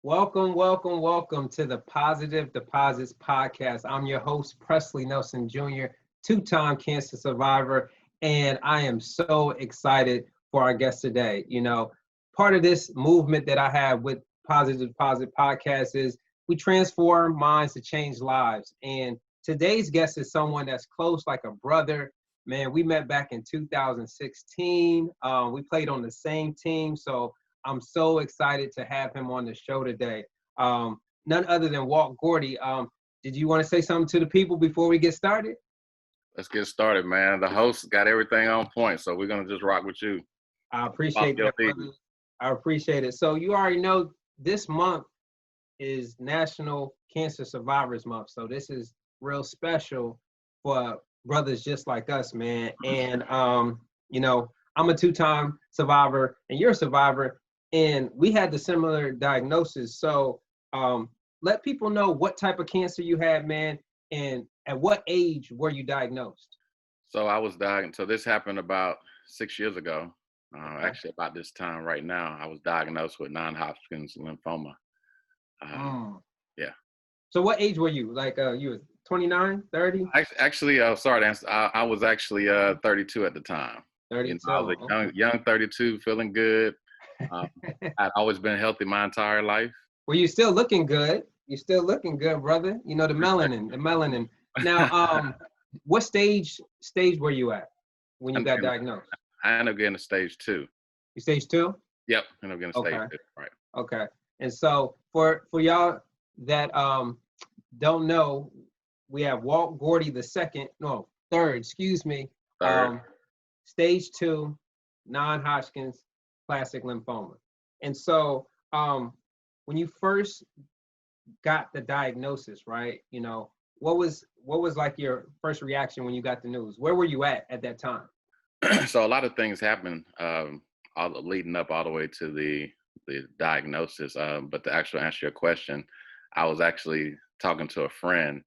Welcome, welcome, welcome to the Positive Deposits Podcast. I'm your host, Presley Nelson Jr., two-time cancer survivor, and I am so excited for our guest today. Part of this movement that I have with Positive Deposit Podcast is we transform minds to change lives. And today's guest is someone that's close like a brother. Man, we met back in 2016. We played on the same team, so I'm so excited to have him on the show today. None other than Walt Gordy. Did you want to say something to the people before we get started? Let's get started, man. The host got everything on point, so we're gonna just rock with you. I appreciate that, brother. I appreciate it. So you already know this month is National Cancer Survivors Month. So this is real special for brothers just like us, man. And I'm a two-time survivor, and you're a survivor. And we had the similar diagnosis. So let people know what type of cancer you had, man, and at what age were you diagnosed? So I was diagnosed. So this happened about 6 years ago. Actually, about this time right now, I was diagnosed with non-Hodgkin's lymphoma. Yeah. So what age were you? Like you were 29, 30? Actually, sorry to answer. I was actually 32 at the time. 32. I was a young 32, feeling good. I'd always been healthy my entire life. Well, you're still looking good. You're still looking good, brother. You know, the melanin. Now, what stage were you at when you got diagnosed? I ended up getting to stage 2. You stage 2? Yep, ended up getting stage 2. Right. Okay. And so for y'all that don't know, we have Walt Gordy third, excuse me. Stage 2, non-Hodgkin's classic lymphoma. And so when you first got the diagnosis, right, what was like your first reaction when you got the news? Where were you at that time? So a lot of things happened leading up all the way to the diagnosis. But to actually answer your question, I was actually talking to a friend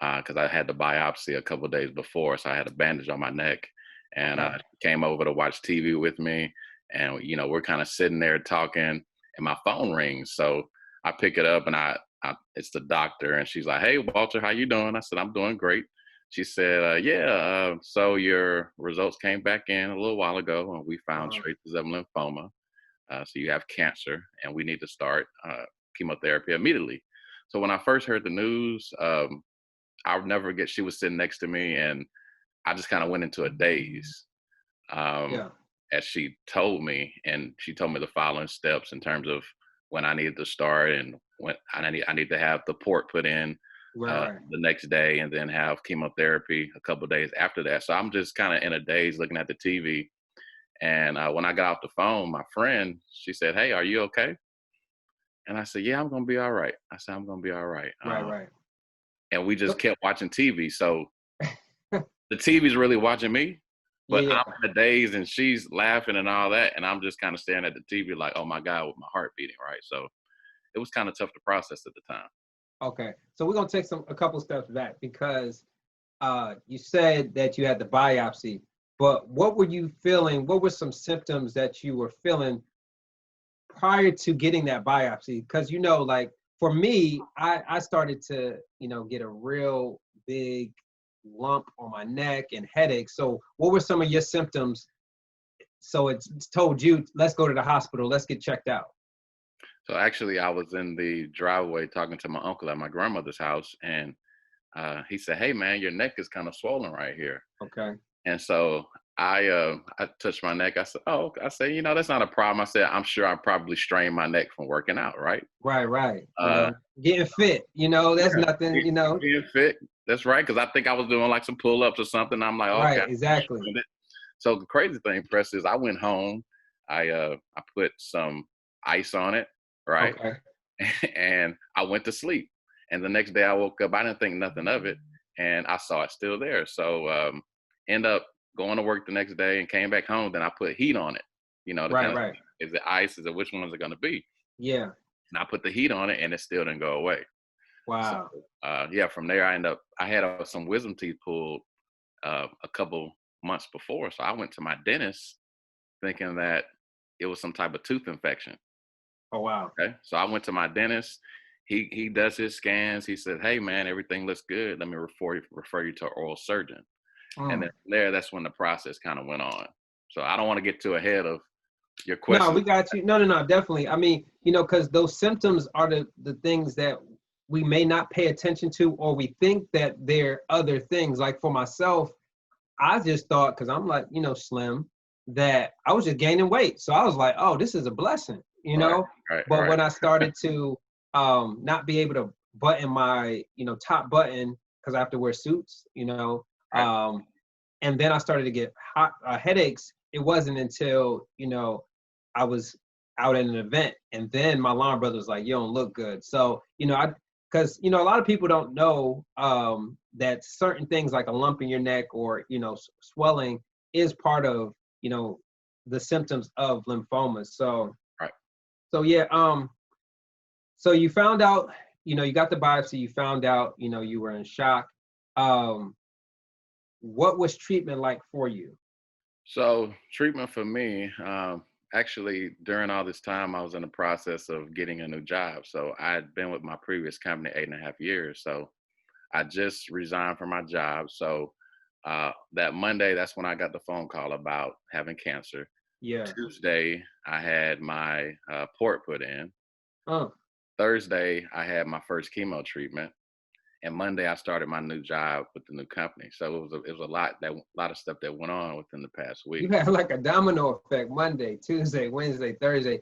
because I had the biopsy a couple of days before, so I had a bandage on my neck, and came over to watch TV with me, and we're kind of sitting there talking, and my phone rings, so I pick it up, and it's the doctor, and she's like, "Hey, Walter, how you doing?" I said, "I'm doing great." She said, so your results came back in a little while ago, and we found traces of lymphoma. So you have cancer, and we need to start chemotherapy immediately. So when I first heard the news, I'll never forget, she was sitting next to me, and I just kind of went into a daze as she told me, and she told me the following steps in terms of when I needed to start and when I need to have the port put in the next day, and then have chemotherapy a couple of days after that. So I'm just kind of in a daze looking at the TV. And when I got off the phone, my friend, she said, "Hey, are you okay?" And I said, "Yeah, I'm going to be all right." I said, "I'm going to be all right." Right. And we just kept watching TV. So the TV's really watching me, but I'm in a daze, and she's laughing and all that. And I'm just kind of staring at the TV like, oh my God, with my heart beating, right? So it was kind of tough to process at the time. Okay. So we're going to take a couple steps back, because you said that you had the biopsy, but what were you feeling? What were some symptoms that you were feeling prior to getting that biopsy? Because, like for me, I started to, get a real big lump on my neck and headache. So what were some of your symptoms? So it's told you, let's go to the hospital, let's get checked out. So actually, I was in the driveway talking to my uncle at my grandmother's house, and he said, "Hey man, your neck is kind of swollen right here." Okay. And so I touched my neck. I said, "Oh," I said, "That's not a problem." I said, "I'm sure I probably strained my neck from working out, right?" Right. Getting fit, that's nothing, Being fit. That's right. Because I think I was doing like some pull-ups or something. I'm like, okay. Right, exactly. So the crazy thing, Press, is I went home. I put some ice on it, right? Okay. And I went to sleep. And the next day I woke up. I didn't think nothing of it, and I saw it still there. So end up going to work the next day and came back home. Then I put heat on it. Right. Is it ice? Is it, which one is it going to be? Yeah. And I put the heat on it, and it still didn't go away. Wow. So, from there I had some wisdom teeth pulled a couple months before. So I went to my dentist thinking that it was some type of tooth infection. Oh, wow. Okay. So I went to my dentist. He does his scans. He said, "Hey man, everything looks good. Let me refer you to an oral surgeon." And then Mm. that's when the process kind of went on. So I don't want to get too ahead of your No, question. we got you. No, no, no, definitely. I mean, because those symptoms are the things that we may not pay attention to, or we think that they're other things. Like for myself, I just thought, because I'm like, slim, that I was just gaining weight. So I was like, oh, this is a blessing, Right, right, But right, when I started to not be able to button my, top button, because I have to wear suits, right. and then I started to get hot headaches. It wasn't until, I was out at an event, and then my alarm brother was like, you don't look good. So, because, a lot of people don't know that certain things like a lump in your neck or, swelling is part of, the symptoms of lymphomas. So, Right. so yeah, so you found out, you got the biopsy, you found out, you were in shock. What was treatment like for you? So treatment for me, actually during all this time, I was in the process of getting a new job. So I had been with my previous company 8.5 years. So I just resigned from my job. So that Monday, that's when I got the phone call about having cancer. Yeah. Tuesday, I had my port put in. Oh, Thursday, I had my first chemo treatment, and Monday I started my new job with the new company. So it was a lot of stuff that went on within the past you week. had like a domino effect Monday, Tuesday, Wednesday, Thursday.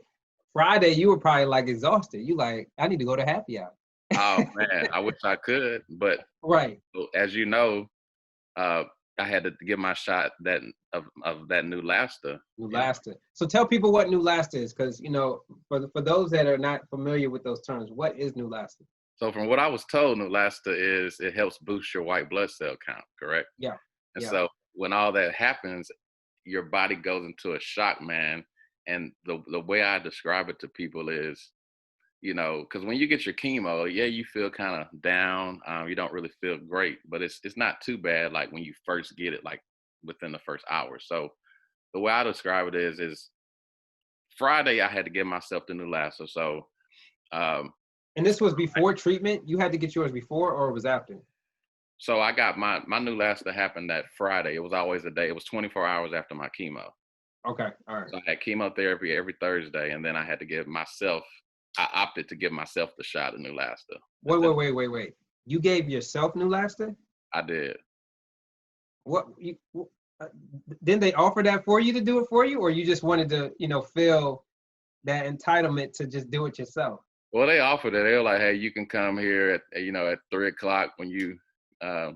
Friday, you were probably like exhausted. You like, I need to go to happy hour. Oh man, I wish I could, but Right. as you know, uh, I had to give my shot of that new Lasta. You know, Neulasta. So tell people what Neulasta is, because for those that are not familiar with those terms, what is Neulasta? so from what I was told, new Lasta is it helps boost your white blood cell count, correct? Yeah. And Yeah. so when all that happens, your body goes into a shock, man. And the way I describe it to people is, because when you get your chemo, yeah, you feel kind of down. You don't really feel great, but it's not too bad like when you first get it, like within the first hour. So the way I describe it is Friday I had to give myself the new Lassa. So um, And this was before treatment? You had to get yours before or it was after? so I got my new Lassa happened that Friday. It was always a day. It was 24 hours after my chemo. Okay. All right. So I had chemotherapy every Thursday, and then I had to give myself. I opted to give myself the shot of Neulasta. Wait. You gave yourself Neulasta? I did. What uh, didn't they offer that for you to do it for you, or you just wanted to, feel that entitlement to just do it yourself? Well, they offered it. They were like, "Hey, you can come here at 3 o'clock when you uh,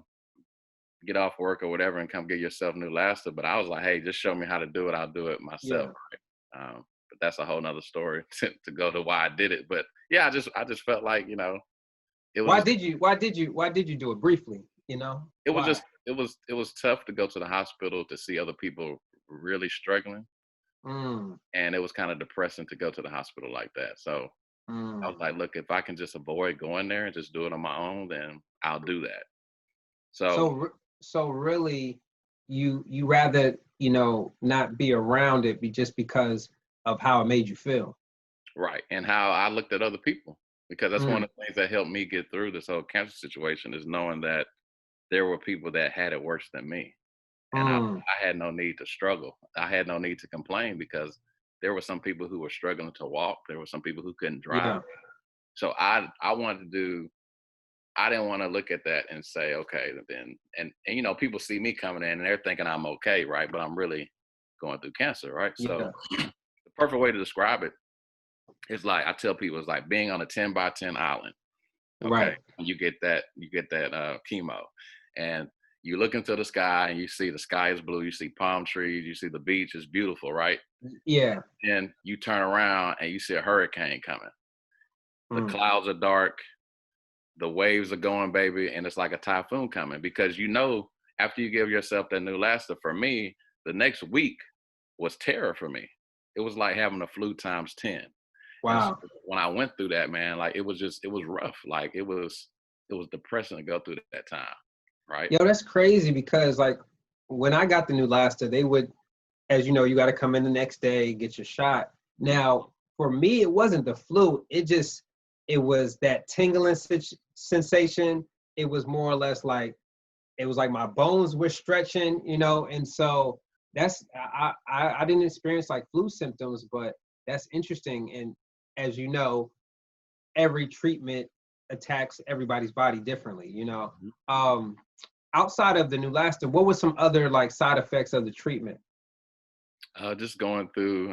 get off work or whatever, and come get yourself Neulasta." But I was like, "Hey, just show me how to do it. I'll do it myself." Yeah. But that's a whole nother story to go to why I did it. But yeah, I just felt like it was just Why did you do it briefly? it was Why? just it was tough to go to the hospital to see other people really struggling, Mm, and it was kind of depressing to go to the hospital like that. So I was mm. like, look, if I can just avoid going there and just do it on my own, then I'll do that. So So really, you rather not be around it, be just because of how it made you feel. right, and how I looked at other people, because that's one Mm, of the things that helped me get through this whole cancer situation is knowing that there were people that had it worse than me, and mm. I had no need to struggle. I had no need to complain because there were some people who were struggling to walk. There were some people who couldn't drive. Yeah. So I wanted to do. I didn't want to look at that and say, okay, then and people see me coming in and they're thinking I'm okay, right? But I'm really going through cancer, right? So Yeah. the perfect way to describe it is like I tell people it's like being on a 10 by 10 island. Okay, Right. you get that chemo, and you look into the sky and you see the sky is blue. You see palm trees. You see the beach is beautiful, right? Yeah. And you turn around and you see a hurricane coming. The Mm. clouds are dark. The waves are going, baby, and it's like a typhoon coming because after you give yourself that new Neulasta, for me, the next week was terror for me. It was like having a flu times 10. And so Wow. when I went through that, man, like it was rough. Like it was depressing to go through that time, right? Yo, that's crazy because like when I got the Neulasta, they would, as you know, you got to come in the next day, get your shot. Mhm. Now, for me, it wasn't the flu. It was that tingling sensation. It was more or less like, it was like my bones were stretching, and so I didn't experience like flu symptoms, but that's interesting. And as you know, every treatment attacks everybody's body differently. Outside of the Neulasta, what were some other like side effects of the treatment? Just going through,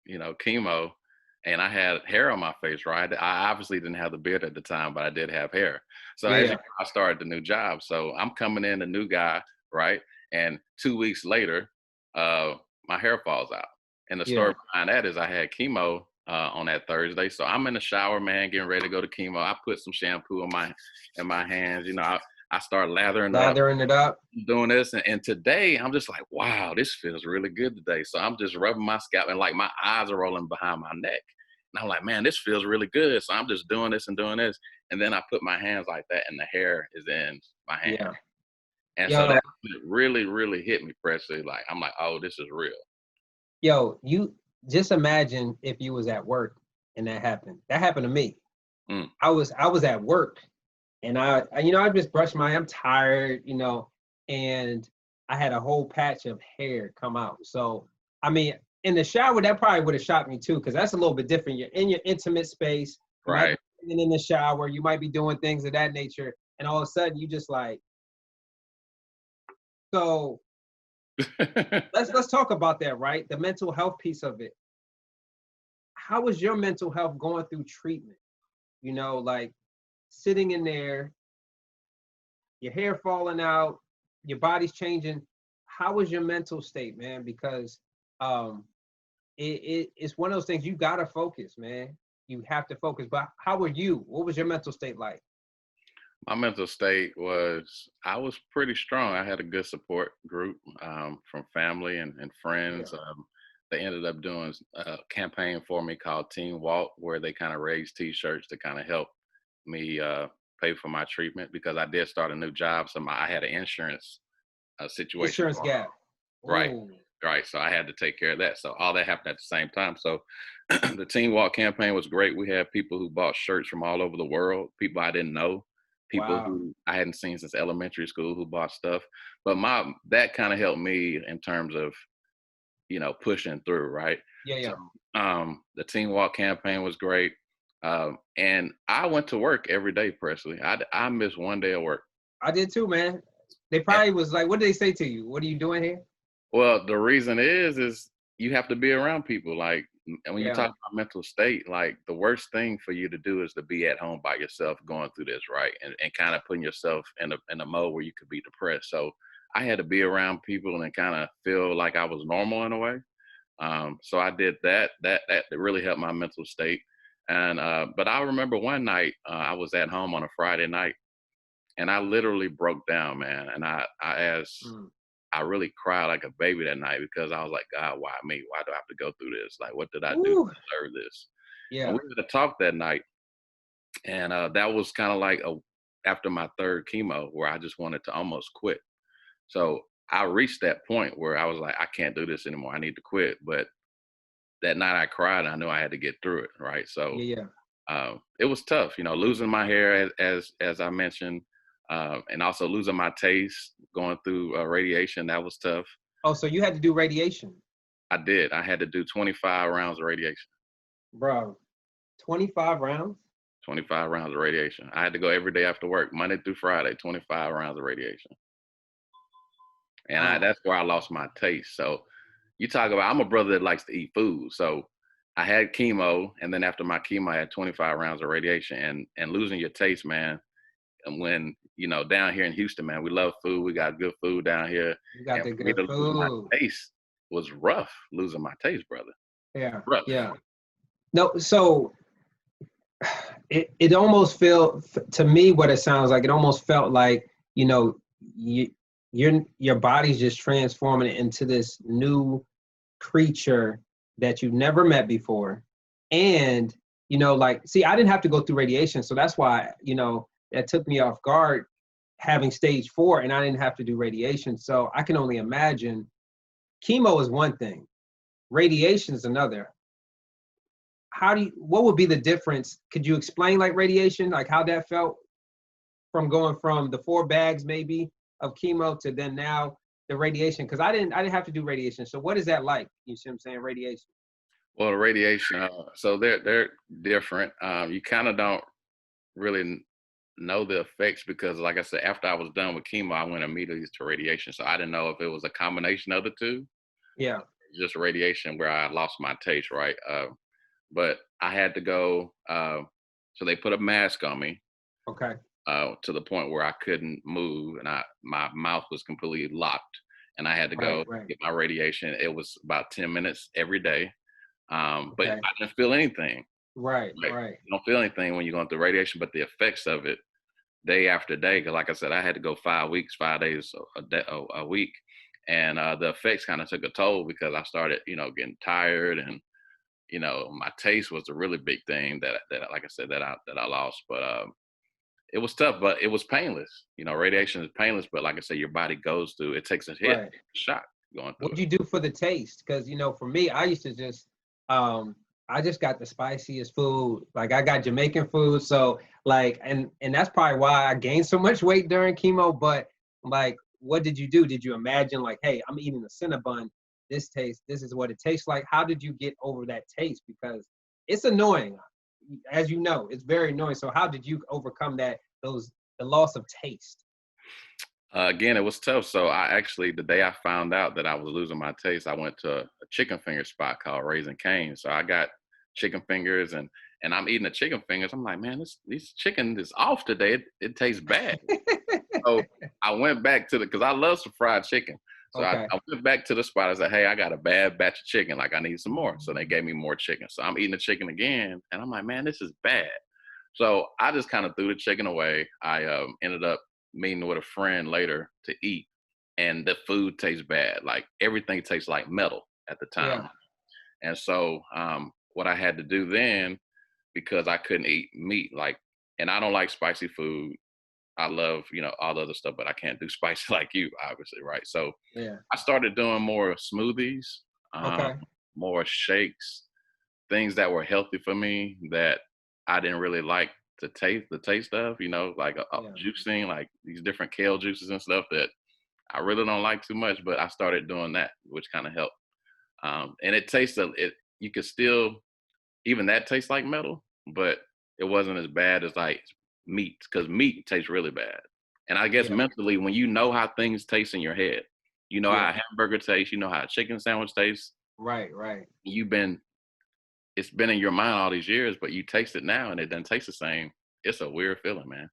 chemo, and I had hair on my face, right? I obviously didn't have the beard at the time, but I did have hair. So as you Yeah, know, I started the new job. So I'm coming in, a new guy, right? And 2 weeks later, uh, my hair falls out. And the yeah, story behind that is I had chemo on that Thursday. So I'm in the shower, man, getting ready to go to chemo. I put some shampoo in my hands. I start lathering up, lathering it up. doing this, and today I'm just like, wow, this feels really good today. So I'm just rubbing my scalp, and like my eyes are rolling behind my neck, and I'm like, man, this feels really good. So I'm just doing this and doing this, and then I put my hands like that, and the hair is in my hand. Yeah, And so yo, that really, really hit me, Presley. Like, I'm like, oh, this is real. you just imagine if you was at work and that happened. That happened to me. Mm. I was at work, and I just brushed I'm tired, and I had a whole patch of hair come out. So, I mean, in the shower, that probably would have shocked me too, because that's a little bit different. You're in your intimate space. You might Right. be in the shower. You might be doing things of that nature, and all of a sudden, you just like. So let's talk about that, right? The mental health piece of it. How was your mental health going through treatment? Like sitting in there, your hair falling out, your body's changing. How was your mental state, man? Because um, it's one of those things you gotta focus, man. You have to focus. But how were you? What was your mental state like? My mental state I was pretty strong. I had a good support group from family and Yeah, friends. They ended up doing a campaign for me called Team Walt, where they kind of raised T-shirts to kind of help me pay for my treatment, because I did start a new job. So I had an insurance situation insurance going gap. on. Right. Oh, Right. So I had to take care of that. So all that happened at the same time. So the Team Walk campaign was great. We had people who bought shirts from all over the world, people I didn't know, people wow. who I hadn't seen since elementary school who bought stuff. But that kind of helped me in terms of, pushing through, right? Yeah, So yeah. the Team Walk campaign was great. And I went to work every day, Presley. I missed one day of work. I did too, man. They And probably was like, what did they say to you? What are you doing here? well, the reason is you have to be around people. Like, and when you Yeah, talk about mental state, like the worst thing for you to do is to be at home by yourself going through this, right? And kind of putting yourself in a mode where you could be depressed. So I had to be around people and kind of feel like I was normal in a way. So I did that. That really helped my mental state. And but I remember one night I was at home on a Friday night, and I literally broke down, man. And I asked, mm, I really cried like a baby that night, because I was like, God, why me? Why do I have to go through this? Like, what did I do to woo, deserve this? And yeah. we had a talk that night, and that was kind of like after my third chemo, where I just wanted to almost quit. So I reached that point where I was like, I can't do this anymore. I need to quit. But that night I cried, and I knew I had to get through it, right? So Yeah, yeah. it was tough, losing my hair as I mentioned, and also losing my taste, going through radiation. That was tough. Oh, so you had to do radiation, I did. I had to do 25 rounds of radiation. bro. 25 rounds? 25 rounds of radiation. I had to go every day after work, Monday through Friday, 25 rounds of radiation. And Wow. that's where I lost my taste. So you talk about, I'm a brother that likes to eat food. So I had chemo, and then after my chemo, I had 25 rounds of radiation, and losing your taste, man. And when, down here in Houston, man, we love food. We got good food down here. You got And the for me good to lose my food. taste was rough, losing my taste, brother. Yeah, Rough. yeah. No, so it almost felt to me what it sounds like. It almost felt like you your body's just transforming it into this new creature that you've never met before, and like see, I didn't have to go through radiation, so that's why that took me off guard having stage 4, and I didn't have to do radiation. So I can only imagine. Chemo is one thing, radiation is another. what would be the difference? Could you explain like radiation, like how that felt from going from the 4 bags maybe of chemo to then now the radiation? Because I didn't have to do radiation. So what is that like? You see what I'm saying? Radiation. Well, the radiation, so they're different. You kind of don't really know the effects because, like I said, after I was done with chemo, I went immediately to radiation. So I didn't know if it was a combination of the two, Yeah. just radiation where I lost my taste, right? But I had to go. So they put a mask on me Okay. to the point where I couldn't move, and my mouth was completely locked, and I had to Right. go Right. get my radiation. It was about 10 minutes every day, but Okay. I didn't feel anything. Right. Like, Right. you don't feel anything when you're going through radiation, but the effects of it day after day. Because, like I said, I had to go 5 weeks, 5 days a week, and the effects kind of took a toll because I started, getting tired, and my taste was a really big thing that like I said, that I lost. But it was tough, but it was painless. Radiation is painless, but like I said, your body goes through. It takes a hit, Right. shock going through What'd it. you do for the taste? Because for me, I used to just I just got the spiciest food. Like I got Jamaican food. So like and that's probably why I gained so much weight during chemo. But like what did you do? Did you imagine like, hey, I'm eating a Cinnabon, this is what it tastes like? How did you get over that taste? Because it's annoying. As you know, it's very annoying. So how did you overcome the loss of taste? Again, it was tough. So I actually, the day I found out that I was losing my taste, I went to a chicken finger spot called Raising Cane's. So I got chicken fingers, and I'm eating the chicken fingers. I'm like, man, this chicken is off today. It tastes bad. So I went back to because I love some fried chicken. So Okay. I went back to the spot. I said, hey, I got a bad batch of chicken. Like I need some more. So they gave me more chicken. So I'm eating the chicken again, and I'm like, man, this is bad. So I just kind of threw the chicken away. I ended up meeting with a friend later to eat, and the food tastes bad. Like everything tastes like metal at the time. Yeah. And so what I had to do then, because I couldn't eat meat, and I don't like spicy food. I love, all the other stuff, but I can't do spicy like you, obviously, right? So Yeah. I started doing more smoothies, um, Okay. more shakes, things that were healthy for me that I didn't really like the taste of, like Yeah. juicing, like these different kale juices and stuff that I really don't like too much, but I started doing that, which kind of helped. And it tastes you could still, even that tastes like metal, but it wasn't as bad as like meat, because meat tastes really bad. And I guess Yeah. mentally, when you know how things taste in your head, you know how Yeah. a hamburger tastes, you know how a chicken sandwich tastes, Right. Right. you've been it's been in your mind all these years, but you taste it now and it doesn't taste the same. It's a weird feeling, man.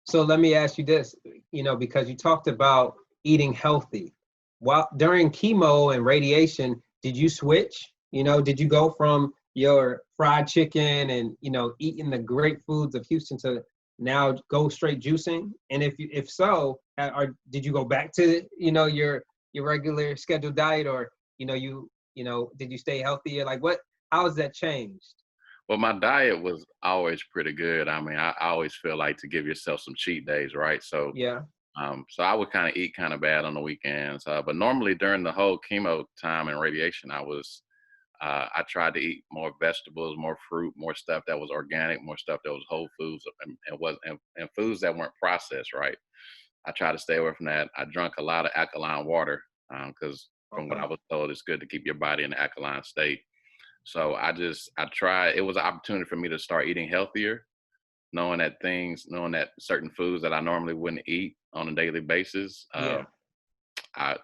So let me ask you this, because you talked about eating healthy. While during chemo and radiation, did you switch? Did you go from your fried chicken and eating the great foods of Houston to now go straight juicing? And if so, did you go back to your regular scheduled diet, or did you stay healthier? Like how has that changed? Well, my diet was always pretty good. I mean, I always feel like to give yourself some cheat days, right? So, Yeah. so I would kind of eat kind of bad on the weekends. But normally during the whole chemo time and radiation, I tried to eat more vegetables, more fruit, more stuff that was organic, more stuff that was whole foods, and foods that weren't processed, right? I tried to stay away from that. I drank a lot of alkaline water because from what Okay. I was told, it's good to keep your body in an alkaline state. So I tried. It was an opportunity for me to start eating healthier, knowing that certain foods that I normally wouldn't eat on a daily basis, Yeah. I,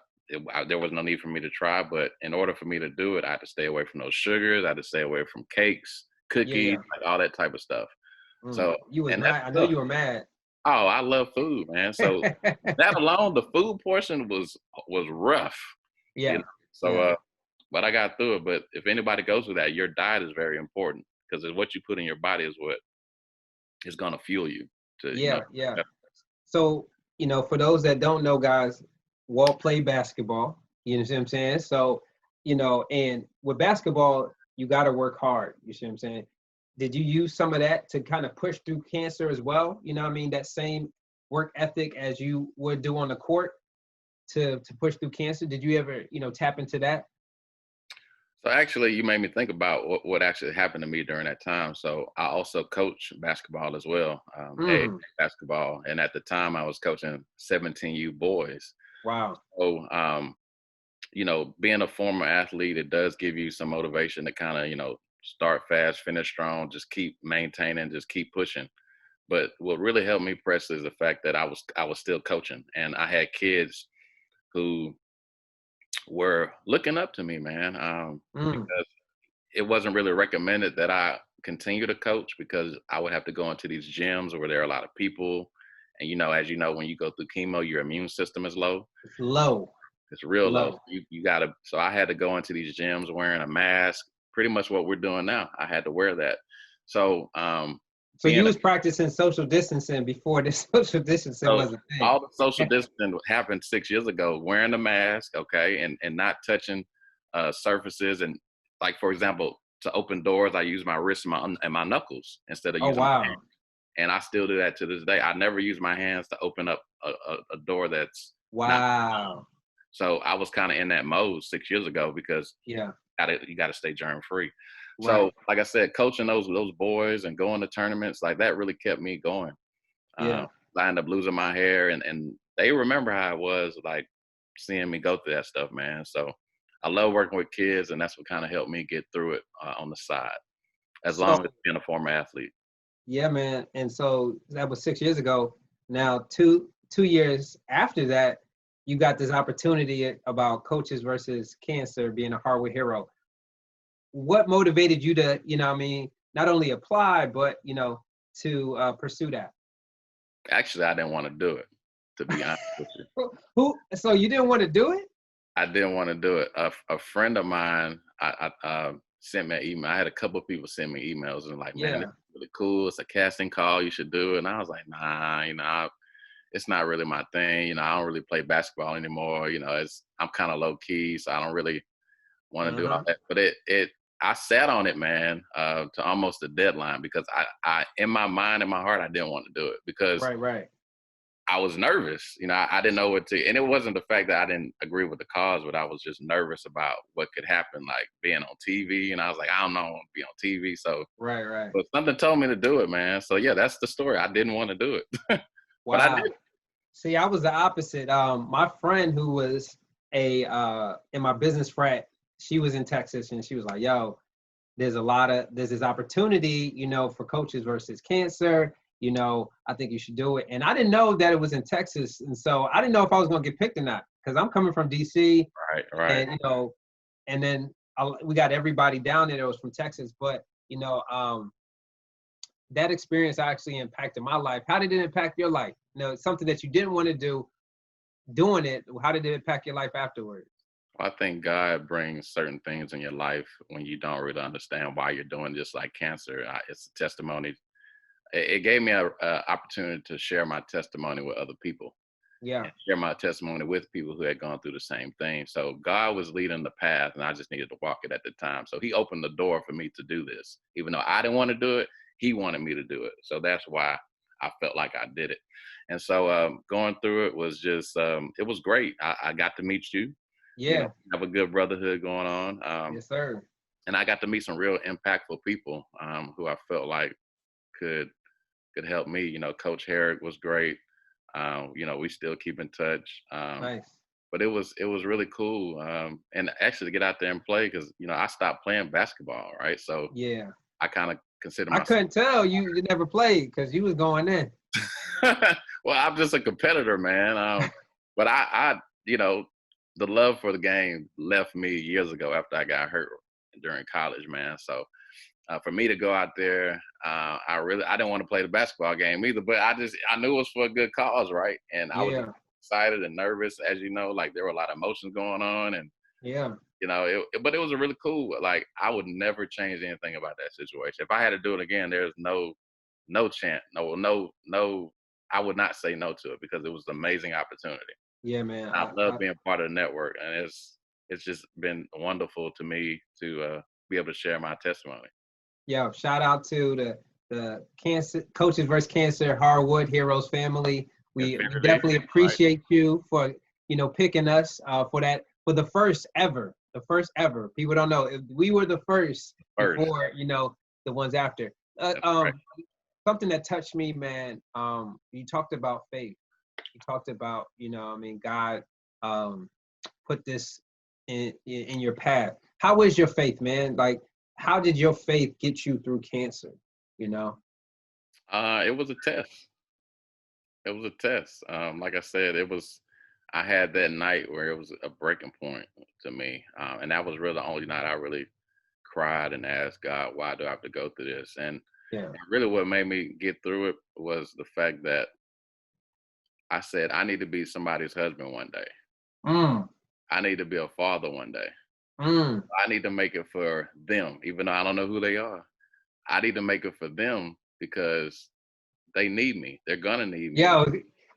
there was no need for me to try. But in order for me to do it, I had to stay away from those sugars. I had to stay away from cakes, Yeah. cookies, Yeah. like all that type of stuff. So, You was and that's mad. I know tough. you were mad. Oh, I love food, man. So that alone, the food portion was rough, you Yeah. know. So, Yeah. but I got through it. But if anybody goes through that, your diet is very important because what you put in your body is what is going to fuel you to, Yeah. Yeah. So, for those that don't know, guys, Walt played basketball. You know what I'm saying? So, and with basketball, you got to work hard. You see what I'm saying? Did you use some of that to kind of push through cancer as well? You know what I mean? That same work ethic as you would do on the court to push through cancer. Did you ever, tap into that? So actually, you made me think about what actually happened to me during that time. So I also coach basketball as well, A Mm, basketball, and at the time I was coaching 17U boys. wow. So being a former athlete, it does give you some motivation to kind of start fast, finish strong, just keep maintaining, just keep pushing. But what really helped me, Presley, is the fact that I was still coaching, and I had kids who were looking up to me, man. Mm, Because it wasn't really recommended that I continue to coach because I would have to go into these gyms where there are a lot of people. And as you know, when you go through chemo, your immune system is low. it's low, It's real low. low. You gotta. So I had to go into these gyms wearing a mask. Pretty much what we're doing now. I had to wear that. So So being you a was practicing social distancing before this social distancing so was a thing. all the social distancing happened 6 years ago. Wearing a mask, okay, and not touching surfaces. And like for example, to open doors, I use my wrists and my knuckles instead of Oh, using my wow. hands. And I still do that to this day. I never use my hands to open up a door that's not. Wow. So I was kind of in that mode 6 years ago because Yeah, you gotta stay germ free. So right. like I said, coaching those boys and going to tournaments like that really kept me going. Yeah. I ended up losing my hair, and they remember how it was like seeing me go through that stuff, man. So I love working with kids, and that's what kind of helped me get through it on the side, as So, long as being a former athlete. yeah, man. And so that was 6 years ago. Now, two years after that, you got this opportunity about coaches versus cancer being a Harvard hero. What motivated you to, what I mean, not only apply, but, to pursue that? Actually, I didn't want to do it, to be honest with you. So you didn't want to do it? I didn't want to do it. A friend of mine, I sent me an email. I had a couple of people send me emails and like, man, this Yeah. is really cool. It's a casting call. You should do it. And I was like, nah, it's not really my thing. I don't really play basketball anymore. I'm kind of low key, so I don't really want to do all Uh-huh. that. But I sat on it, man, to almost the deadline because I in my mind, in my heart, I didn't want to do it because Right, right. I was nervous. I didn't know what to, and it wasn't the fact that I didn't agree with the cause, but I was just nervous about what could happen, like being on TV. And I was like, I don't know, I want to be on TV. So, Right, right. but something told me to do it, man. So yeah, that's the story. I didn't want to do it, but I Wow. did. See, I was the opposite. My friend who was in my business frat, she was in Texas and she was like, yo, there's this opportunity, for coaches versus cancer. I think you should do it. And I didn't know that it was in Texas. And so I didn't know if I was going to get picked or not because I'm coming from DC Right, right. and, and then we got everybody down there that was from Texas. But, that experience actually impacted my life. How did it impact your life? Something that you didn't want to do, doing it. How did it impact your life afterwards? Well, I think God brings certain things in your life when you don't really understand why you're doing, just like cancer. It's a testimony. It gave me a opportunity to share my testimony with other people Yeah. and share my testimony with people who had gone through the same thing. So God was leading the path, and I just needed to walk it at the time. So He opened the door for me to do this, even though I didn't want to do it. He wanted me to do it. So that's why I felt like I did it. And so going through it was just, it was great. I got to meet you. Yeah. Have a good brotherhood going on. Yes, sir. And I got to meet some real impactful people who I felt like could help me. Coach Herrick was great. We still keep in touch. Nice. But it was really cool. And actually to get out there and play because I stopped playing basketball, right? So Yeah. I kind of consider I myself. couldn't tell you never played because you was going in. Well, I'm just a competitor, man. But the love for the game left me years ago after I got hurt during college, man. So for me to go out there, I didn't want to play the basketball game either, but I knew it was for a good cause, right? And I was Yeah. excited and nervous, as you know, like there were a lot of emotions going on, and Yeah. but it was a really cool. Like I would never change anything about that situation. If I had to do it again, there's no chance, no. I would not say no to it because it was an amazing opportunity. Yeah, man. I love being part of the network, and it's just been wonderful to me to be able to share my testimony. Yeah. Shout out to the cancer coaches versus cancer Harwood Heroes family. It's We very, very definitely right. appreciate you for picking us for the first ever The first ever. People don't know. We were the first First. before, the ones after. That's right. Something that touched me, man. You talked about faith. You talked about, God put this in your path. How is your faith, man? Like, how did your faith get you through cancer? You know? It was a test. It was a test. Like I said, I had that night where it was a breaking point to me. And that was really the only night I really cried and asked God, why do I have to go through this? And Yeah. really what made me get through it was the fact that I said, I need to be somebody's husband one day. Mm. I need to be a father one day. Mm. I need to make it for them, even though I don't know who they are. I need to make it for them because they need me. They're gonna need me. Yo,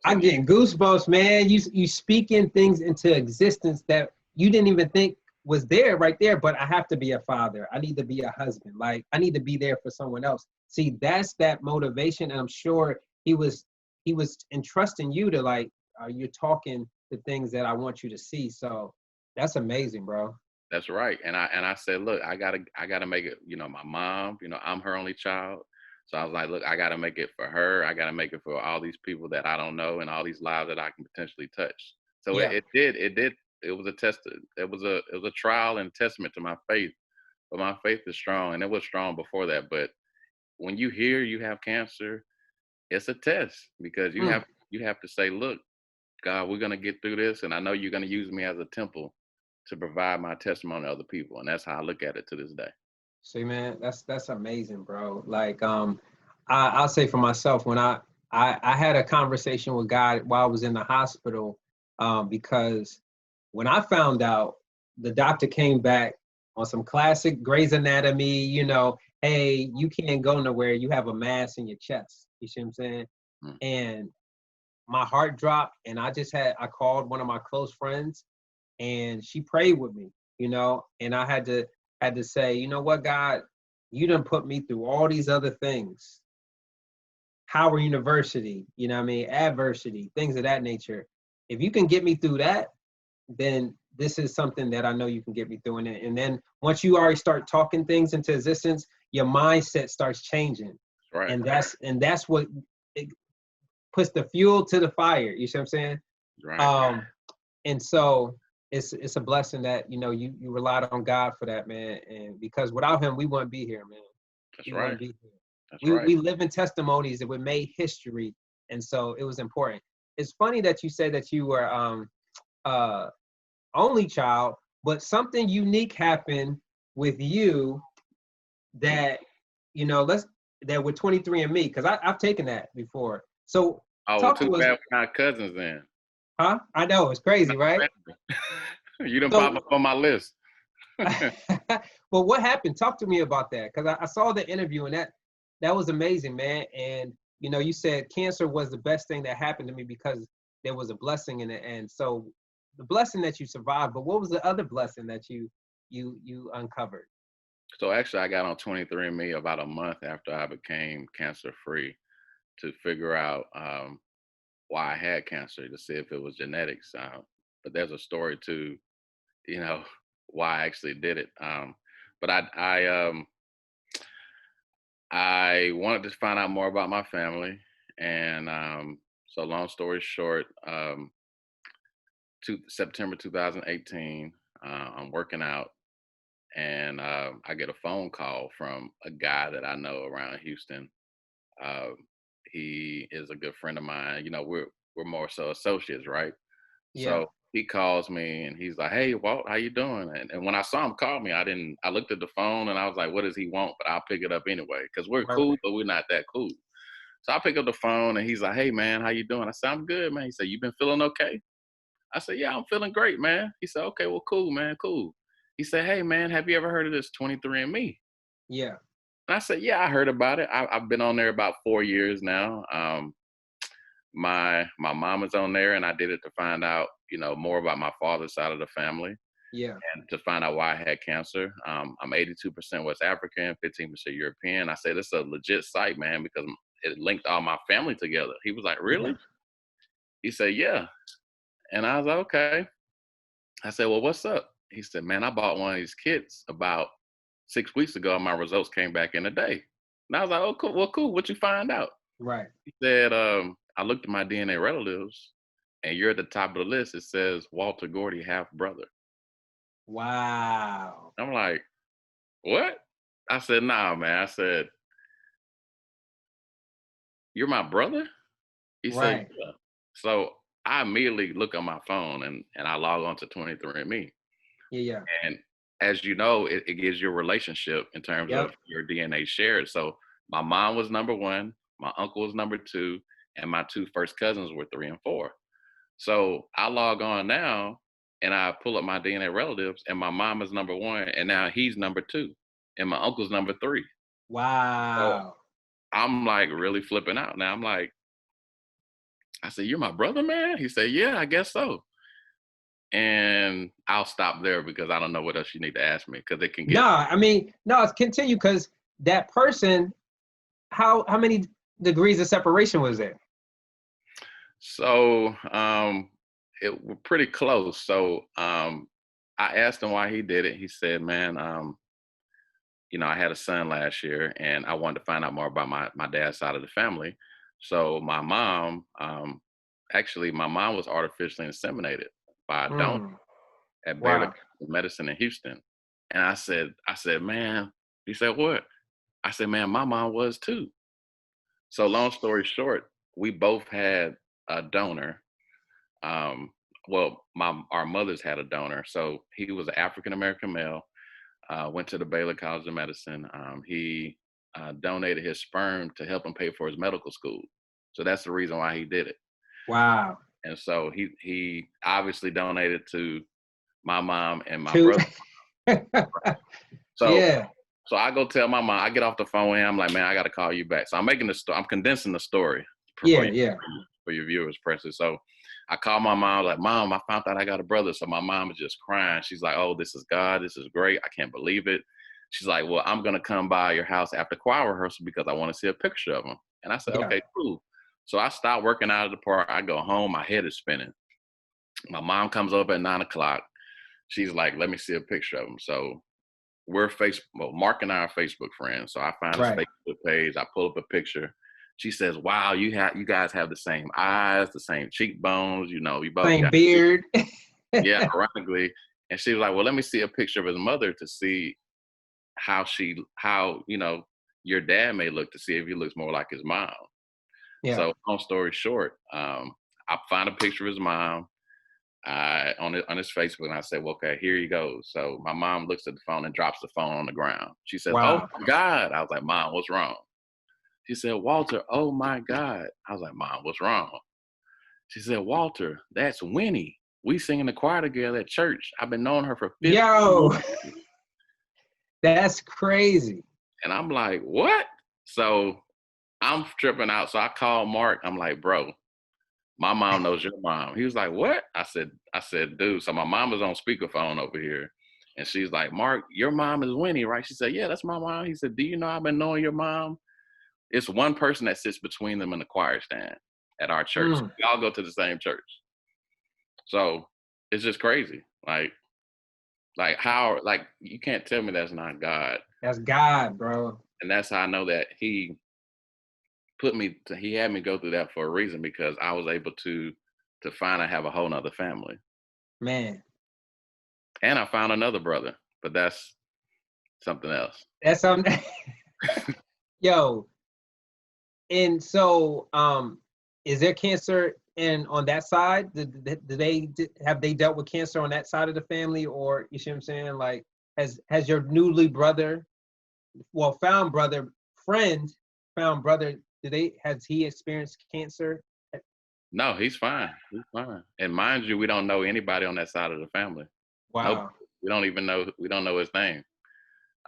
I'm getting goosebumps, man. You speaking things into existence that you didn't even think was there right there. But I have to be a father. I need to be a husband. Like, I need to be there for someone else. See, that's that motivation, and I'm sure he was entrusting you to, like, you're talking the things that I want you to see. So that's amazing, bro. That's right. And I said, look, I gotta make it, my mom, I'm her only child. So I was like, look, I gotta make it for her. I gotta make it for all these people that I don't know and all these lives that I can potentially touch. So Yeah. it was a test. It was a trial and testament to my faith. But my faith is strong, and it was strong before that. But when you hear you have cancer, it's a test because you Mm. have to say, look, God, we're gonna get through this, and I know you're gonna use me as a temple to provide my testimony to other people, and that's how I look at it to this day. See, man, that's amazing, bro. Like, I'll say for myself, when I had a conversation with God while I was in the hospital, because when I found out, the doctor came back on some classic Grey's Anatomy, hey, you can't go nowhere. You have a mass in your chest. You see what I'm saying? Mm. And my heart dropped, and I called one of my close friends, and she prayed with me, and I had to say, you know what, God, you done put me through all these other things. Howard University, adversity, things of that nature. If you can get me through that, then this is something that I know you can get me through. And then once you already start talking things into existence, your mindset starts changing. Right. And that's what it puts the fuel to the fire. You see what I'm saying? Right. And so it's a blessing that you relied on God for that, man. And because without him, we wouldn't be here, man. That's We right. wouldn't be here. That's We right. we live in testimonies that would made history, and so it was important. It's funny that you said that you were only child, but something unique happened with you that let's that with 23andMe, because I've taken that before. So Oh, well, talk too to us, bad we're not cousins then. huh? I know it's crazy, right? You done pop So up on my list. well, what happened? Talk to me about that, because I saw the interview, and that was amazing, man. And you said cancer was the best thing that happened to me because there was a blessing in it. And so the blessing that you survived, but what was the other blessing that you uncovered? So actually, I got on 23andMe about a month after I became cancer free to figure out why I had cancer to see if it was genetics. But there's a story to, you know, why I actually did it. But I wanted to find out more about my family, and so long story short, September 2018, I'm working out, and I get a phone call from a guy that I know around Houston. Uh, he is a good friend of mine. We're more so associates, right? Yeah, So he calls me and he's like, "Hey, Walt, how you doing?" And when I saw him call me, I looked at the phone and I was like, "What does he want?" But I'll pick it up anyway because we're right, cool, right. but we're not that cool. So I pick up the phone and he's like, "Hey, man, how you doing?" I said, "I'm good, man." He said, "You been feeling okay?" I said, "Yeah, I'm feeling great, man." He said, "Okay, well, cool, man, cool." He said, "Hey, man, have you ever heard of this 23andMe?" Yeah, And I said, "Yeah, I heard about it. I've been on there about 4 years now. My mom is on there, and I did it to find out, more about my father's side of the family, yeah, and to find out why I had cancer. I'm 82% West African, 15% European. I said, it's a legit site, man, because it linked all my family together. He was like, yeah. really? He said, yeah. And I was like, okay. I said, well, what's up? He said, man, I bought one of these kits about 6 weeks ago, and my results came back in a day. And I was like, oh, cool. Well, cool. What you find out? Right. He said, I looked at my DNA relatives, and you're at the top of the list. It says Walter Gordy, half brother. Wow. I'm like, what? I said, nah, man. I said, you're my brother? He said, Right. yeah. So I immediately look on my phone and I log on to 23andMe. Yeah. Yeah. And as you know, it gives you a relationship in terms of Yep. your DNA shared. So my mom was number one, my uncle was number two, and my two first cousins were 3 and 4. So I log on now and I pull up my DNA relatives, and my mom is number one, and now he's number two, and my uncle's number 3. So Wow. I'm like really flipping out. Now I'm like, I said, you're my brother, man? He said, yeah, I guess so. And I'll stop there because I don't know what else you need to ask me because it can get. No, I mean, no, continue because that person, how many degrees of separation was there? So it were pretty close. So I asked him why he did it. He said, man, I had a son last year and I wanted to find out more about my dad's side of the family. So my mom, actually, my mom was artificially inseminated by a donor Mm, at Baylor wow. College of Medicine in Houston. And I said, man, he said, what? I said, man, my mom was too. So long story short, we both had a donor. Um, well, our mothers had a donor. So he was an African American male, went to the Baylor College of Medicine. He donated his sperm to help him pay for his medical school. So that's the reason why he did it. Wow. And so he obviously donated to my mom and my Two. brother. So Yeah. so I go tell my mom. I get off the phone with him. I'm like, man, I got to call you back. So I'm making I'm condensing the story Yeah. Yeah. for your viewers, Presley. So I call my mom, like, Mom, I found out I got a brother. So my mom is just crying. She's like, oh, this is God. This is great. I can't believe it. She's like, well, I'm going to come by your house after choir rehearsal because I want to see a picture of him. And I said, Yeah. okay, cool. So I stop working out of the park. I go home. My head is spinning. My mom comes up at 9 o'clock. She's like, let me see a picture of him. So Mark and I are Facebook friends. So I find his Right. Facebook page. I pull up a picture. She says, wow, you guys have the same eyes, the same cheekbones. You both Same got, beard. yeah, ironically. And she was like, well, let me see a picture of his mother to see how your dad may look, to see if he looks more like his mom. Yeah. So long story short, I find a picture of his mom on his Facebook, and I said, well, okay, here he goes. So my mom looks at the phone and drops the phone on the ground. She says, oh Wow. my God. I was like, Mom, what's wrong? She said, Walter, oh my God. I was like, Mom, what's wrong? She said, Walter, that's Winnie. We sing in the choir together at church. I've been knowing her for 15 Yo, years. that's crazy. And I'm like, what? So I'm tripping out. So I called Mark. I'm like, bro, my mom knows your mom. He was like, what? I said, dude. So my mom was on speakerphone over here. And she's like, Mark, your mom is Winnie, right? She said, yeah, that's my mom. He said, do you know I've been knowing your mom? It's one person that sits between them in the choir stand at our church. Mm, We all go to the same church. So it's just crazy. Like how, like, you can't tell me that's not God. that's God, bro. And that's how I know that he had me go through that for a reason, because I was able to find I have a whole nother family. Man, And I found another brother, but that's something else. that's something. Yo, and so, is there cancer on that side? Have they dealt with cancer on that side of the family, or you see what I'm saying? Like, has your found brother, found brother, has he experienced cancer? No, he's fine. He's fine. And mind you, we don't know anybody on that side of the family. Nope. Wow. We don't know his name.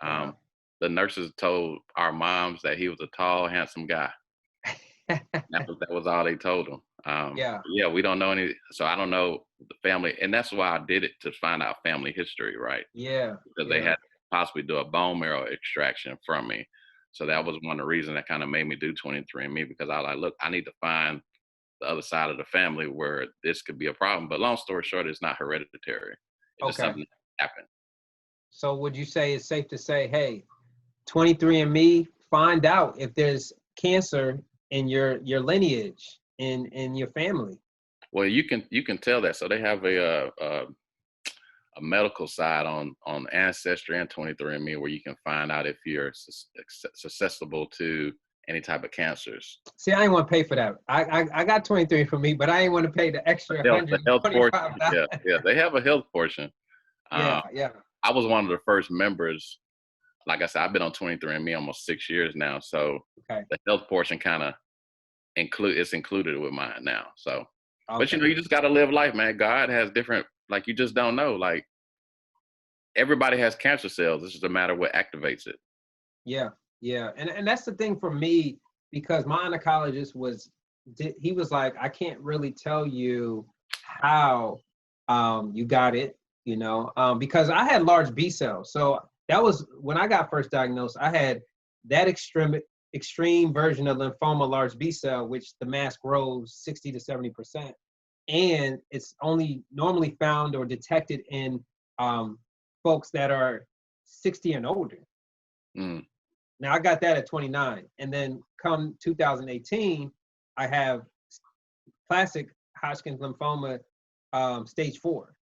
Wow. The nurses told our moms that he was a tall, handsome guy. That was all they told him. Yeah. Yeah, we don't know any. So I don't know the family, and that's why I did it, to find out family history, right? Yeah. Because they had to possibly do a bone marrow extraction from me. So that was one of the reasons that kind of made me do 23andMe, because I was like, look, I need to find the other side of the family where this could be a problem. But long story short, it's not hereditary. It's just Okay. something happen. So would you say it's safe to say, hey, 23andMe, find out if there's cancer in your lineage, in your family? Well, you can tell that. So they have a medical side on Ancestry and 23andMe where you can find out if you're susceptible to any type of cancers. See, I ain't want to pay for that. I got 23 for me, but I ain't want to pay the extra The health portion, $125. yeah, they have a health portion. Yeah, Uh, yeah. I was one of the first members. Like I said, I've been on 23andMe almost 6 years now, so Okay. the health portion kind of it's included with mine now. So, but Okay. you just got to live life, man. God has different, like you just don't know. Like everybody has cancer cells. It's just a matter of what activates it. Yeah, yeah. And that's the thing for me, because my oncologist he was like, I can't really tell you how you got it, because I had large B cells. So that was when I got first diagnosed. I had that extreme version of lymphoma, large B cell, which the mass grows 60 to 70%. And it's only normally found or detected in folks that are 60 and older. Mm. Now I got that at 29, and then come 2018, I have classic Hodgkin's lymphoma, stage 4.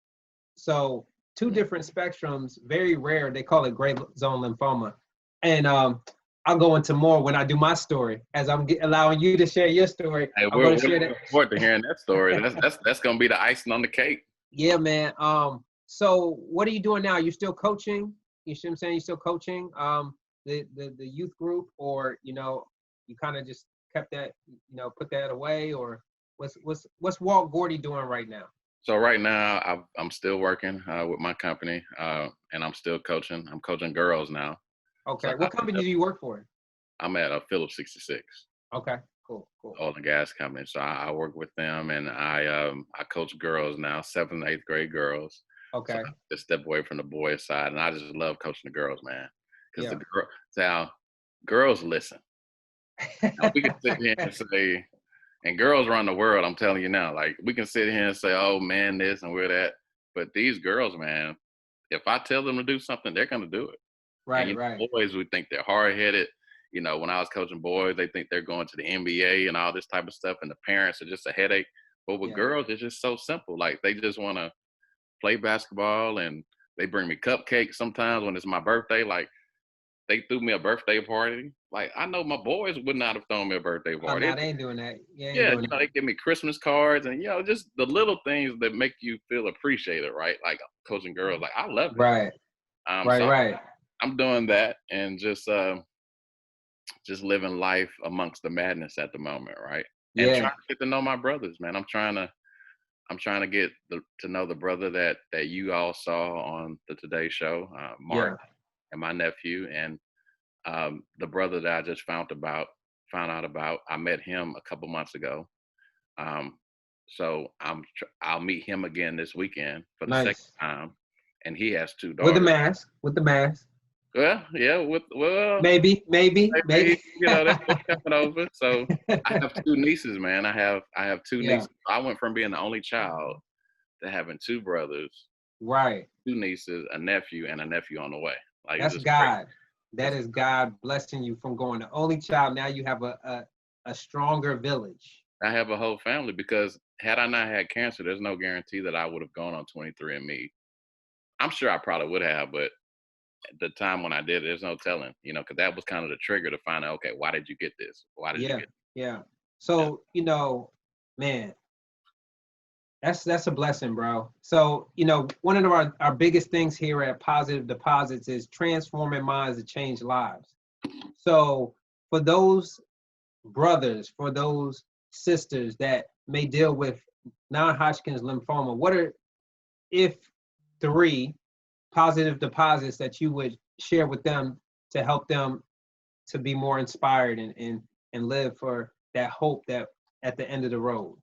So two different spectrums, very rare. They call it gray zone lymphoma, and I'll go into more when I do my story. As I'm allowing you to share your story, Hey, I'm we're going to share looking that. forward to hearing that story. That's gonna be the icing on the cake. Yeah, man. So what are you doing now? You still coaching? You see what I'm saying? You still coaching the youth group, or you kind of just kept that, put that away, or what's Walt Gordy doing right now? So right now, I'm still working with my company, and I'm still coaching. I'm coaching girls now. So Okay. What company do you work for? I'm at a Phillips 66. Okay. Cool. Cool. Oil and gas company. So I work with them, and I coach girls now, 7th and 8th grade girls. So Okay. I just step away from the boys side, and I just love coaching the girls, man, because Yeah. now girls listen. Now we can sit here and say, and girls run the world. I'm telling you now, like we can sit here and say, oh man, this and we're that, but these girls, man, if I tell them to do something, they're gonna do it. And Right. Right. boys would think they're hard headed. When I was coaching boys, they think they're going to the NBA and all this type of stuff, and the parents are just a headache. But with Yeah. girls, it's just so simple. Like they just want to play basketball, and they bring me cupcakes sometimes when it's my birthday. Like they threw me a birthday party. Like I know my boys would not have thrown me a birthday Oh, party. no, they ain't doing that. Yeah, ain't Yeah, doing that. they give me Christmas cards, and just the little things that make you feel appreciated, right? Like coaching girls, like I love it. Right. Right. So Right. I'm doing that, and just living life amongst the madness at the moment, right? And Yeah. trying to get to know my brothers, man. I'm trying to get to know the brother that you all saw on the Today Show, Mark, Yeah. and my nephew, and the brother that I just found out about. I met him a couple months ago. Um, so I'll meet him again this weekend for the second Nice. time, and he has 2 With the daughters. mask. With the mask. Well, yeah, Maybe. Maybe. maybe Maybe. they're coming over. So I have 2 nieces, man. I have 2 Yeah. nieces. I went from being the only child to having 2 brothers, Right. 2 nieces, a nephew, and a nephew on the way. Like it's That's just crazy. God. That is God blessing you from going the only child. Now you have a stronger village. I have a whole family because had I not had cancer, there's no guarantee that I would have gone on 23andMe. I'm sure I probably would have, but at the time when I did it, there's no telling, because that was kind of the trigger to find out, okay, why did you get this? Why did you Yeah. get Yeah. that? So, man, that's a blessing, bro. So, one of our biggest things here at Positive Deposits is transforming minds to change lives. So for those brothers, for those sisters that may deal with non-Hodgkin's lymphoma, what are, if 3 positive deposits that you would share with them to help them to be more inspired and live for that hope that at the end of the road?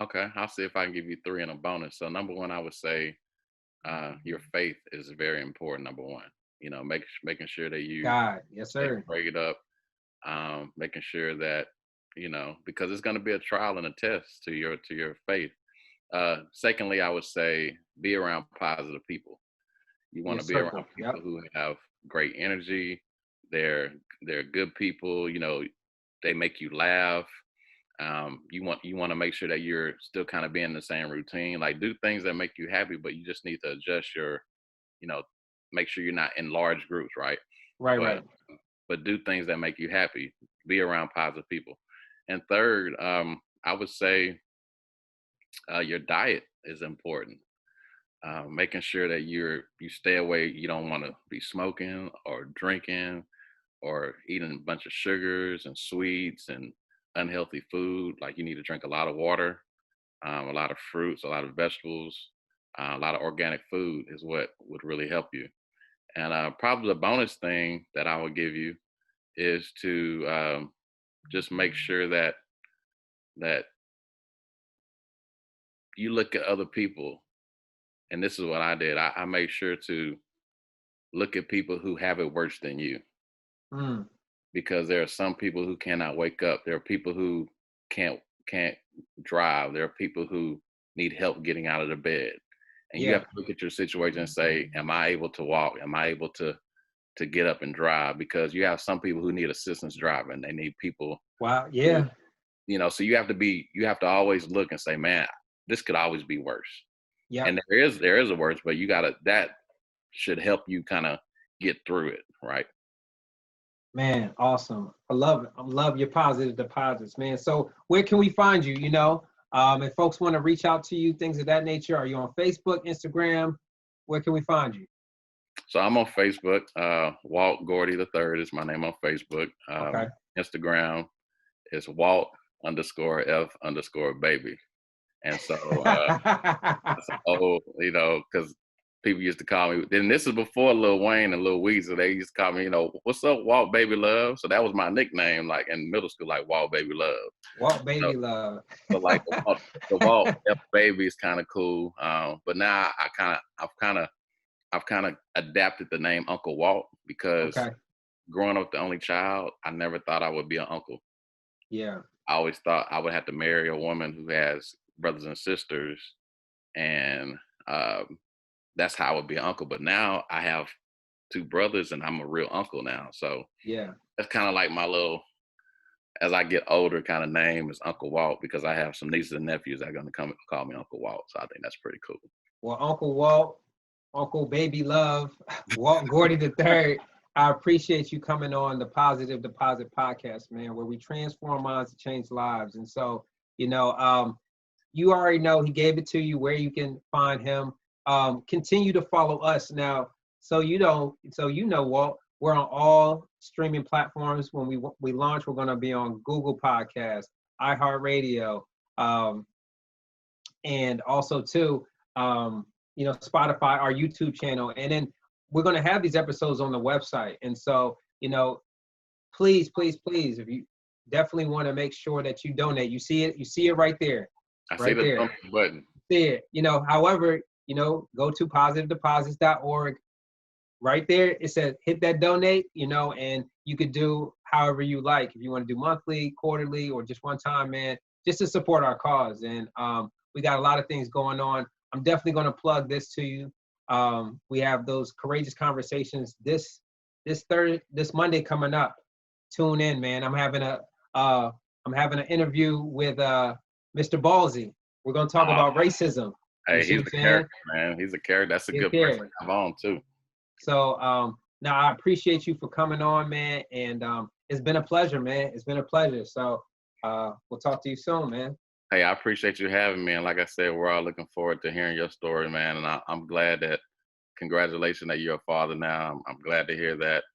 Okay, I'll see if I can give you 3 in a bonus. So number one, I would say your faith is very important. Number one, making sure that you God, yes, stay sir. prayed up, making sure that because it's going to be a trial and a test to your faith. Secondly, I would say be around positive people. You want to be circle. around people who have great energy. They're good people. You know, they make you laugh. You want to make sure that you're still kind of being in the same routine. Like, do things that make you happy, but you just need to adjust your, you know, make sure you're not in large groups, right? Right, but, right. But do things that make you happy. Be around positive people. And third, I would say your diet is important. Making sure that you stay away. You don't want to be smoking or drinking or eating a bunch of sugars and sweets and unhealthy food. Like, you need to drink a lot of water, a lot of fruits, a lot of vegetables, a lot of organic food is what would really help you. And probably the bonus thing that I would give you is to just make sure that you look at other people. And this is what I did. I made sure to look at people who have it worse than you. Mm. Because there are some people who cannot wake up. There are people who can't drive. There are people who need help getting out of the bed. And you have to look at your situation and say, am I able to walk? Am I able to get up and drive? Because you have some people who need assistance driving. They need people. Wow. Yeah. Who, you know, so you have to always look and say, man, this could always be worse. Yeah. And there is a worse, but that should help you kind of get through it, right? Man, awesome. I love your positive deposits, man. So where can we find you? You know, if folks want to reach out to you, things of that nature, are you on Facebook, Instagram? Where can we find you? So I'm on Facebook. Walt Gordy III is my name on Facebook. Okay. Instagram is Walt_F_baby. And so, you know, because people used to call me, then this is before Lil Wayne and Lil Weezy, they used to call me, you know, what's up, Walt Baby Love? So that was my nickname, like in middle school, like Walt Baby Love. Walt Baby Love. So like the Walt F Baby is kind of cool. But now I've kind of adapted the name Uncle Walt because growing up the only child, I never thought I would be an uncle. Yeah. I always thought I would have to marry a woman who has brothers and sisters, and that's how I would be an uncle. But now I have 2 brothers and I'm a real uncle now. So yeah, that's kind of like my little, as I get older, kind of name is Uncle Walt, because I have some nieces and nephews that are going to come call me Uncle Walt. So I think that's pretty cool. Well, Uncle Walt, Uncle Baby Love, Walt Gordy III, I appreciate you coming on the Positive Deposit podcast, man, where we transform minds to change lives. And so, you know, you already know he gave it to you, where you can find him. Continue to follow us now. So you know, Walt, we're on all streaming platforms. When we launch, we're going to be on Google Podcasts, iHeartRadio, and also too, you know, Spotify, our YouTube channel. And then we're going to have these episodes on the website. And so, you know, please, if you definitely want to make sure that you donate, you see it right there. I see the button. See it. You know, however, you know, go to positivedeposits.org. Right there, it says hit that donate, you know, and you could do however you like. If you want to do monthly, quarterly, or just one time, man, just to support our cause. And we got a lot of things going on. I'm definitely going to plug this to you. We have those courageous conversations this Monday coming up. Tune in, man. I'm having an interview with Mr. Ballsy. We're going to talk about racism. Hey, he's a character, man. He's a character. That's a good person to have on too. So now I appreciate you for coming on, man. And it's been a pleasure, man. It's been a pleasure. So we'll talk to you soon, man. Hey, I appreciate you having me. And like I said, we're all looking forward to hearing your story, man. And I'm glad congratulations that you're a father now. I'm glad to hear that.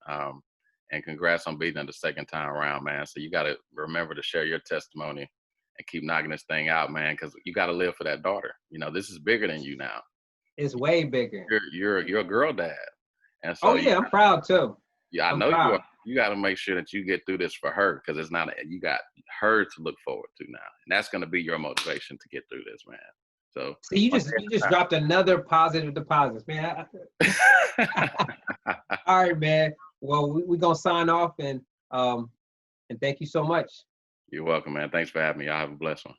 And congrats on beating it the second time around, man. So you got to remember to share your testimony and keep knocking this thing out, man, because you got to live for that daughter. You know, this is bigger than you now. It's way bigger. You're a girl dad. And so I'm proud too. Yeah, I know you are. You got to make sure that you get through this for her, because it's not you got her to look forward to now, and that's going to be your motivation to get through this, man. So see, you just dropped another positive deposit, man. All right, man. Well, we're gonna sign off, and thank you so much. You're welcome, man. Thanks for having me. Y'all have a blessed one.